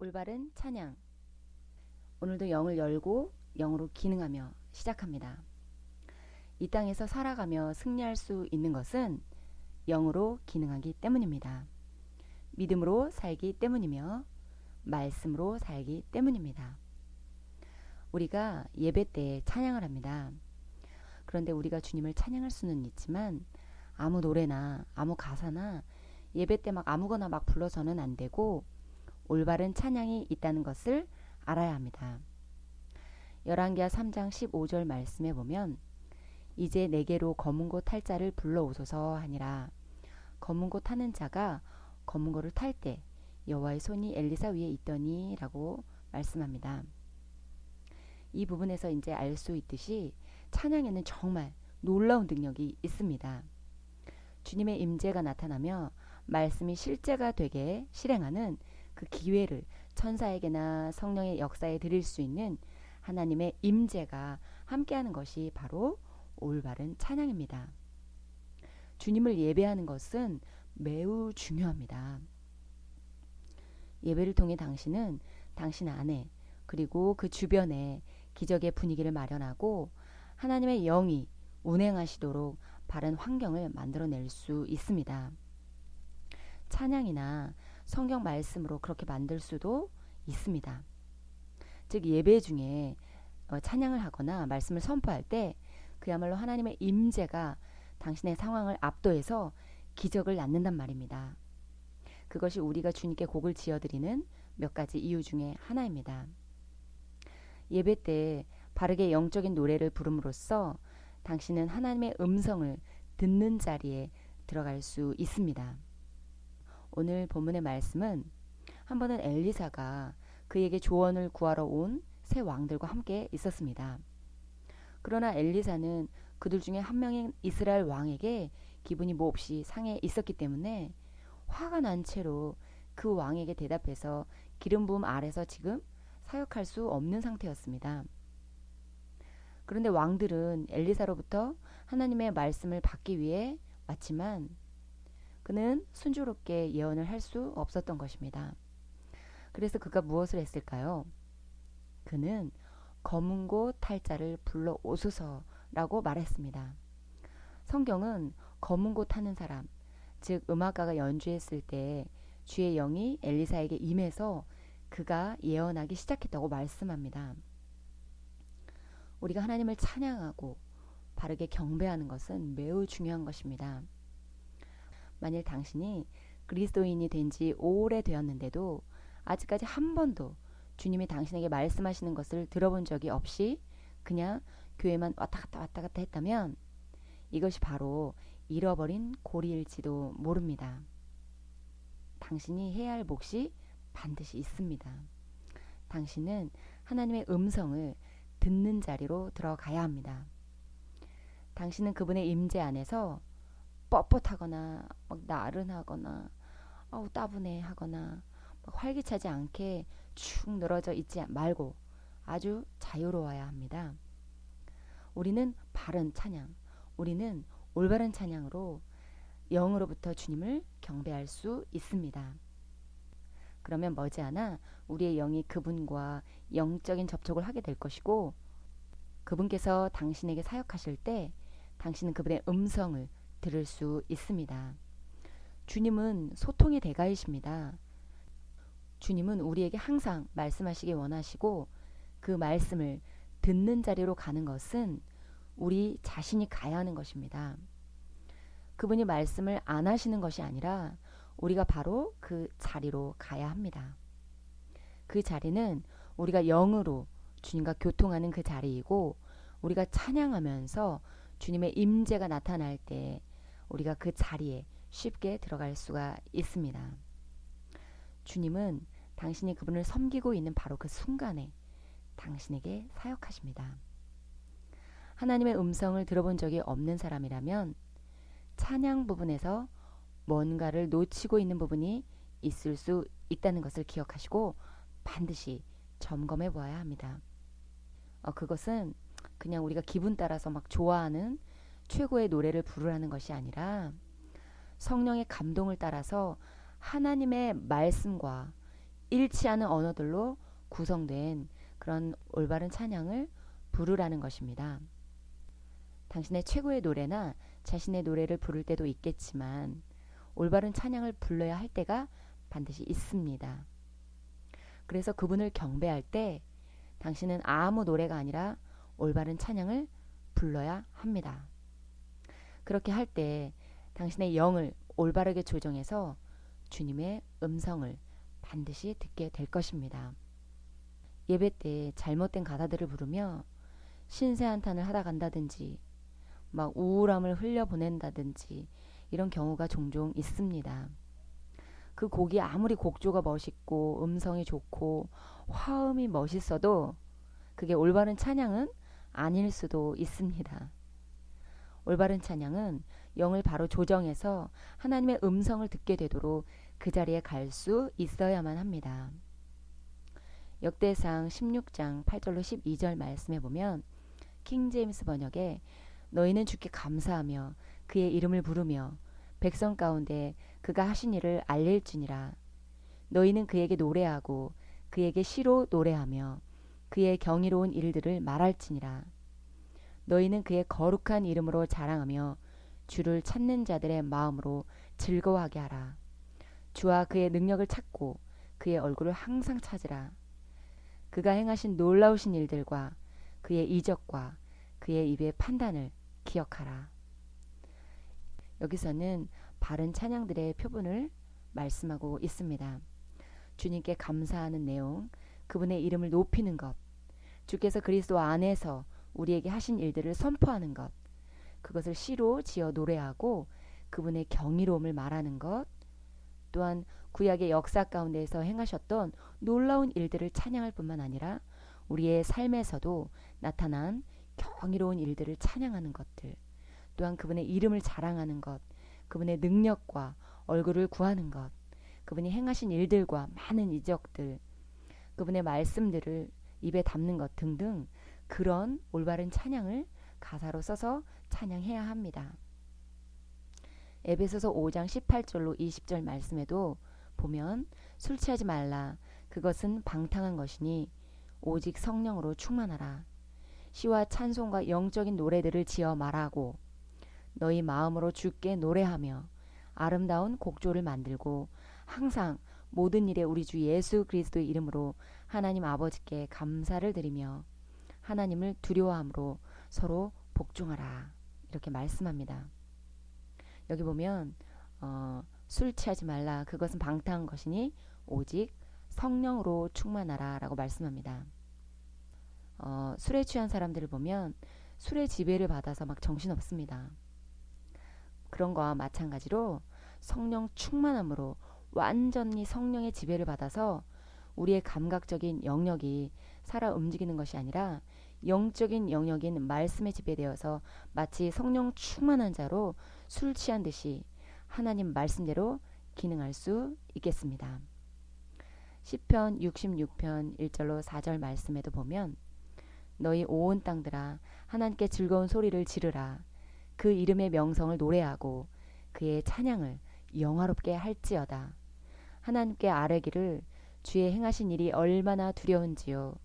올바른 찬양. 오늘도 영을 열고 영으로 기능하며 시작합니다. 이 땅에서 살아가며 승리할 수 있는 것은 영으로 기능하기 때문입니다. 믿음으로 살기 때문이며 말씀으로 살기 때문입니다. 우리가 예배 때 찬양을 합니다. 그런데 우리가 주님을 찬양할 수는 있지만 아무 노래나 아무 가사나 예배 때 막 아무거나 막 불러서는 안 되고 올바른 찬양이 있다는 것을 알아야 합니다. 열왕기하 3장 15절 말씀에 보면 이제 내게로 검은 고 탈 자를 불러오소서 하니라. 검은 고 타는 자가 검은 고를 탈 때 여호와의 손이 엘리사 위에 있더니 라고 말씀합니다. 이 부분에서 이제 알 수 있듯이 찬양에는 정말 놀라운 능력이 있습니다. 주님의 임재가 나타나며 말씀이 실제가 되게 실행하는 그 기회를 천사에게나 성령의 역사에 드릴 수 있는 하나님의 임재가 함께하는 것이 바로 올바른 찬양입니다. 주님을 예배하는 것은 매우 중요합니다. 예배를 통해 당신은 당신 안에 그리고 그 주변에 기적의 분위기를 마련하고 하나님의 영이 운행하시도록 바른 환경을 만들어낼 수 있습니다. 찬양이나 성경 말씀으로 그렇게 만들 수도 있습니다. 즉 예배 중에 찬양을 하거나 말씀을 선포할 때 그야말로 하나님의 임재가 당신의 상황을 압도해서 기적을 낳는단 말입니다. 그것이 우리가 주님께 곡을 지어드리는 몇 가지 이유 중에 하나입니다. 예배 때 바르게 영적인 노래를 부름으로써 당신은 하나님의 음성을 듣는 자리에 들어갈 수 있습니다. 오늘 본문의 말씀은 한 번은 엘리사가 그에게 조언을 구하러 온 세 왕들과 함께 있었습니다. 그러나 엘리사는 그들 중에 한 명인 이스라엘 왕에게 기분이 몹시 상해 있었기 때문에 화가 난 채로 그 왕에게 대답해서 기름 부음 아래서 지금 사역할 수 없는 상태였습니다. 그런데 왕들은 엘리사로부터 하나님의 말씀을 받기 위해 왔지만 그는 순조롭게 예언을 할 수 없었던 것입니다. 그래서 그가 무엇을 했을까요? 그는 검은 고 탈 자를 불러오소서라고 말했습니다. 성경은 검은 고 타는 사람, 즉 음악가가 연주했을 때 주의 영이 엘리사에게 임해서 그가 예언하기 시작했다고 말씀합니다. 우리가 하나님을 찬양하고 바르게 경배하는 것은 매우 중요한 것입니다. 만일 당신이 그리스도인이 된 지 오래되었는데도 아직까지 한 번도 주님이 당신에게 말씀하시는 것을 들어본 적이 없이 그냥 교회만 왔다 갔다 했다면 이것이 바로 잃어버린 고리일지도 모릅니다. 당신이 해야 할 몫이 반드시 있습니다. 당신은 하나님의 음성을 듣는 자리로 들어가야 합니다. 당신은 그분의 임재 안에서 뻣뻣하거나 막 나른하거나 따분해 하거나 활기차지 않게 축 늘어져 있지 말고 아주 자유로워야 합니다. 우리는 바른 찬양, 우리는 올바른 찬양으로 영으로부터 주님을 경배할 수 있습니다. 그러면 머지않아 우리의 영이 그분과 영적인 접촉을 하게 될 것이고 그분께서 당신에게 사역하실 때 당신은 그분의 음성을 들을 수 있습니다. 주님은 소통의 대가이십니다. 주님은 우리에게 항상 말씀하시기 원하시고 그 말씀을 듣는 자리로 가는 것은 우리 자신이 가야 하는 것입니다. 그분이 말씀을 안 하시는 것이 아니라 우리가 바로 그 자리로 가야 합니다. 그 자리는 우리가 영으로 주님과 교통하는 그 자리이고 우리가 찬양하면서 주님의 임재가 나타날 때 우리가 그 자리에 쉽게 들어갈 수가 있습니다. 주님은 당신이 그분을 섬기고 있는 바로 그 순간에 당신에게 사역하십니다. 하나님의 음성을 들어본 적이 없는 사람이라면 찬양 부분에서 뭔가를 놓치고 있는 부분이 있을 수 있다는 것을 기억하시고 반드시 점검해 보아야 합니다. 그것은 그냥 우리가 기분 따라서 막 좋아하는 최고의 노래를 부르라는 것이 아니라 성령의 감동을 따라서 하나님의 말씀과 일치하는 언어들로 구성된 그런 올바른 찬양을 부르라는 것입니다. 당신의 최고의 노래나 자신의 노래를 부를 때도 있겠지만 올바른 찬양을 불러야 할 때가 반드시 있습니다. 그래서 그분을 경배할 때 당신은 아무 노래가 아니라 올바른 찬양을 불러야 합니다. 그렇게 할 때 당신의 영을 올바르게 조정해서 주님의 음성을 반드시 듣게 될 것입니다. 예배 때 잘못된 가사들을 부르며 신세한탄을 하다 간다든지 막 우울함을 흘려보낸다든지 이런 경우가 종종 있습니다. 그 곡이 아무리 곡조가 멋있고 음성이 좋고 화음이 멋있어도 그게 올바른 찬양은 아닐 수도 있습니다. 올바른 찬양은 영을 바로 조정해서 하나님의 음성을 듣게 되도록 그 자리에 갈 수 있어야만 합니다. 역대상 16장 8절로 12절 말씀에 보면 킹제임스 번역에 너희는 주께 감사하며 그의 이름을 부르며 백성 가운데 그가 하신 일을 알릴지니라. 너희는 그에게 노래하고 그에게 시로 노래하며 그의 경이로운 일들을 말할지니라. 너희는 그의 거룩한 이름으로 자랑하며 주를 찾는 자들의 마음으로 즐거워하게 하라. 주와 그의 능력을 찾고 그의 얼굴을 항상 찾으라. 그가 행하신 놀라우신 일들과 그의 이적과 그의 입의 판단을 기억하라. 여기서는 바른 찬양들의 표본을 말씀하고 있습니다. 주님께 감사하는 내용, 그분의 이름을 높이는 것, 주께서 그리스도 안에서 우리에게 하신 일들을 선포하는 것, 그것을 시로 지어 노래하고 그분의 경이로움을 말하는 것, 또한 구약의 역사 가운데에서 행하셨던 놀라운 일들을 찬양할 뿐만 아니라 우리의 삶에서도 나타난 경이로운 일들을 찬양하는 것들, 또한 그분의 이름을 자랑하는 것, 그분의 능력과 얼굴을 구하는 것, 그분이 행하신 일들과 많은 이적들, 그분의 말씀들을 입에 담는 것 등등 그런 올바른 찬양을 가사로 써서 찬양해야 합니다. 에베소서 5장 18절로 20절 말씀에도 보면 술 취하지 말라. 그것은 방탕한 것이니 오직 성령으로 충만하라. 시와 찬송과 영적인 노래들을 지어 말하고 너희 마음으로 주께 노래하며 아름다운 곡조를 만들고 항상 모든 일에 우리 주 예수 그리스도의 이름으로 하나님 아버지께 감사를 드리며 하나님을 두려워함으로 서로 복종하라. 이렇게 말씀합니다. 여기 보면 술 취하지 말라. 그것은 방탕한 것이니 오직 성령으로 충만하라 라고 말씀합니다. 술에 취한 사람들을 보면 술의 지배를 받아서 막 정신없습니다. 그런 거와 마찬가지로 성령 충만함으로 완전히 성령의 지배를 받아서 우리의 감각적인 영역이 살아 움직이는 것이 아니라 영적인 영역인 말씀에 지배되어서 마치 성령 충만한 자로 술 취한 듯이 하나님 말씀대로 기능할 수 있겠습니다. 시편 66편 1절로 4절 말씀에도 보면 너희 온 땅들아 하나님께 즐거운 소리를 지르라. 그 이름의 명성을 노래하고 그의 찬양을 영화롭게 할지어다. 하나님께 아뢰기를 주의 행하신 일이 얼마나 두려운지요.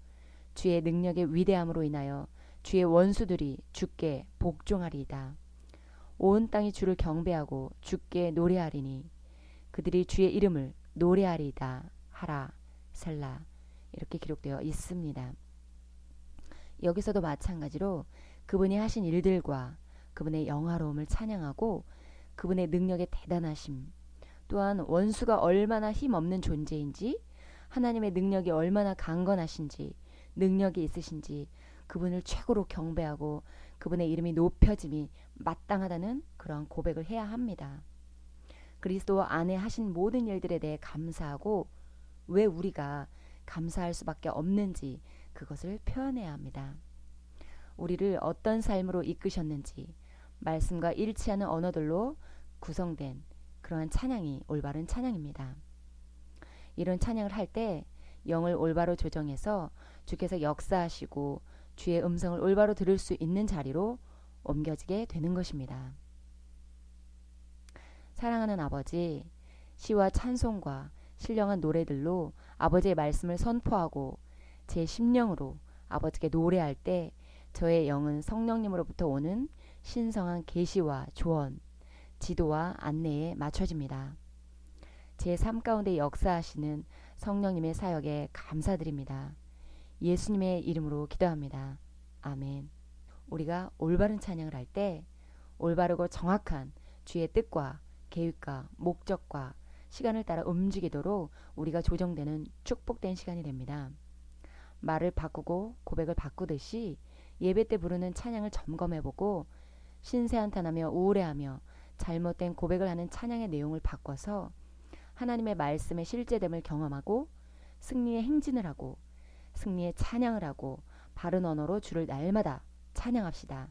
주의 능력의 위대함으로 인하여 주의 원수들이 주께 복종하리이다. 온 땅이 주를 경배하고 주께 노래하리니 그들이 주의 이름을 노래하리이다. 하라 셀라 이렇게 기록되어 있습니다. 여기서도 마찬가지로 그분이 하신 일들과 그분의 영화로움을 찬양하고 그분의 능력의 대단하심, 또한 원수가 얼마나 힘없는 존재인지, 하나님의 능력이 얼마나 강건하신지, 능력이 있으신지 그분을 최고로 경배하고 그분의 이름이 높여짐이 마땅하다는 그런 고백을 해야 합니다. 그리스도 안에 하신 모든 일들에 대해 감사하고 왜 우리가 감사할 수밖에 없는지 그것을 표현해야 합니다. 우리를 어떤 삶으로 이끄셨는지 말씀과 일치하는 언어들로 구성된 그러한 찬양이 올바른 찬양입니다. 이런 찬양을 할 때 영을 올바로 조정해서 주께서 역사하시고 주의 음성을 올바로 들을 수 있는 자리로 옮겨지게 되는 것입니다. 사랑하는 아버지, 시와 찬송과 신령한 노래들로 아버지의 말씀을 선포하고 제 심령으로 아버지께 노래할 때 저의 영은 성령님으로부터 오는 신성한 계시와 조언, 지도와 안내에 맞춰집니다. 제 삶 가운데 역사하시는 성령님의 사역에 감사드립니다. 예수님의 이름으로 기도합니다. 아멘. 우리가 올바른 찬양을 할 때 올바르고 정확한 주의 뜻과 계획과 목적과 시간을 따라 움직이도록 우리가 조정되는 축복된 시간이 됩니다. 말을 바꾸고 고백을 바꾸듯이 예배 때 부르는 찬양을 점검해보고 신세한탄하며 우울해하며 잘못된 고백을 하는 찬양의 내용을 바꿔서 하나님의 말씀의 실제됨을 경험하고 승리의 행진을 하고 승리의 찬양을 하고 바른 언어로 주를 날마다 찬양합시다.